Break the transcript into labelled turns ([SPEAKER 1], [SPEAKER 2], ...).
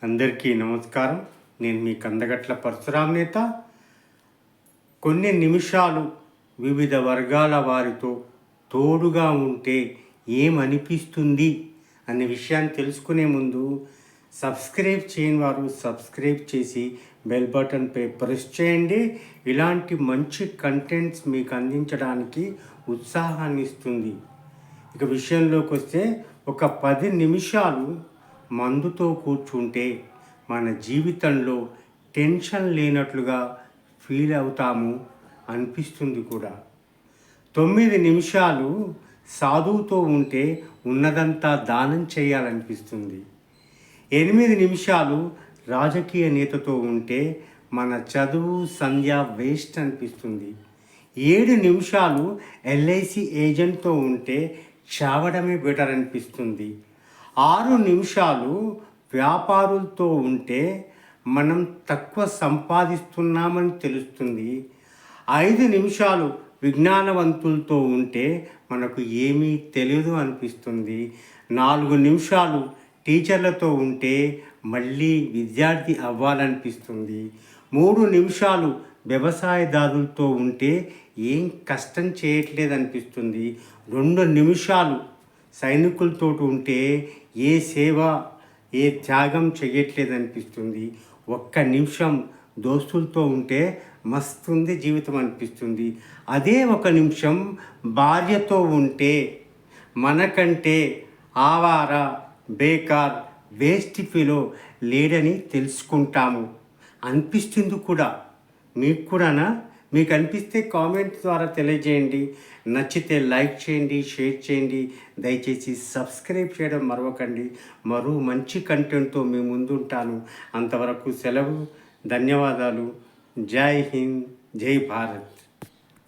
[SPEAKER 1] అందరికీ నమస్కారం. నేను మీ కందగట్ల పరశురాం నేత. కొన్ని నిమిషాలు వివిధ వర్గాల వారితో తోడుగా ఉంటే ఏమనిపిస్తుంది అనే విషయాన్ని తెలుసుకునే ముందు సబ్స్క్రైబ్ చేయని వారు సబ్స్క్రైబ్ చేసి బెల్ బటన్పై ప్రెస్ చేయండి. ఇలాంటి మంచి కంటెంట్స్ మీకు అందించడానికి ఉత్సాహాన్ని ఇస్తుంది. ఇక విషయంలోకి వస్తే, ఒక 10 నిమిషాలు మందుతో కూర్చుంటే మన జీవితంలో టెన్షన్ లేనట్లుగా ఫీల్ అవుతాము అనిపిస్తుంది కూడా. 9 నిమిషాలు సాధువుతో ఉంటే ఉన్నదంతా దానం చేయాలనిపిస్తుంది. 8 నిమిషాలు రాజకీయ నేతతో ఉంటే మన చదువు సంధ్య వేస్ట్ అనిపిస్తుంది. 7 నిమిషాలు ఎల్ఐసి ఏజెంట్తో ఉంటే చావడమే బెటర్ అనిపిస్తుంది. 6 నిమిషాలు వ్యాపారులతో ఉంటే మనం తక్కువ సంపాదిస్తున్నామని తెలుస్తుంది. 5 నిమిషాలు విజ్ఞానవంతులతో ఉంటే మనకు ఏమీ తెలియదు అనిపిస్తుంది. 4 నిమిషాలు టీచర్లతో ఉంటే మళ్ళీ విద్యార్థి అవ్వాలనిపిస్తుంది. 3 నిమిషాలు వ్యవసాయదారులతో ఉంటే ఏం కష్టం చేయట్లేదు అనిపిస్తుంది. 2 నిమిషాలు సైనికులతో ఉంటే ఏ సేవ ఏ త్యాగం చేయట్లేదు అనిపిస్తుంది. 1 నిమిషం దోస్తులతో ఉంటే మస్తుంది జీవితం అనిపిస్తుంది. అదే 1 నిమిషం భార్యతో ఉంటే మనకంటే ఆవార బేకార్ వేస్ట్ ఫీలో లేడని తెలుసుకుంటాము అనిపిస్తుంది కూడా. మీకు కూడానా? మీకు అనిపిస్తే కామెంట్ ద్వారా తెలియజేయండి. నచ్చితే లైక్ చేయండి, షేర్ చేయండి. దయచేసి సబ్స్క్రైబ్ చేయడం మరవకండి. మరో మంచి కంటెంట్తో మీ ముందుంటాను. అంతవరకు సెలవు. ధన్యవాదాలు. జై హింద్, జై భారత్.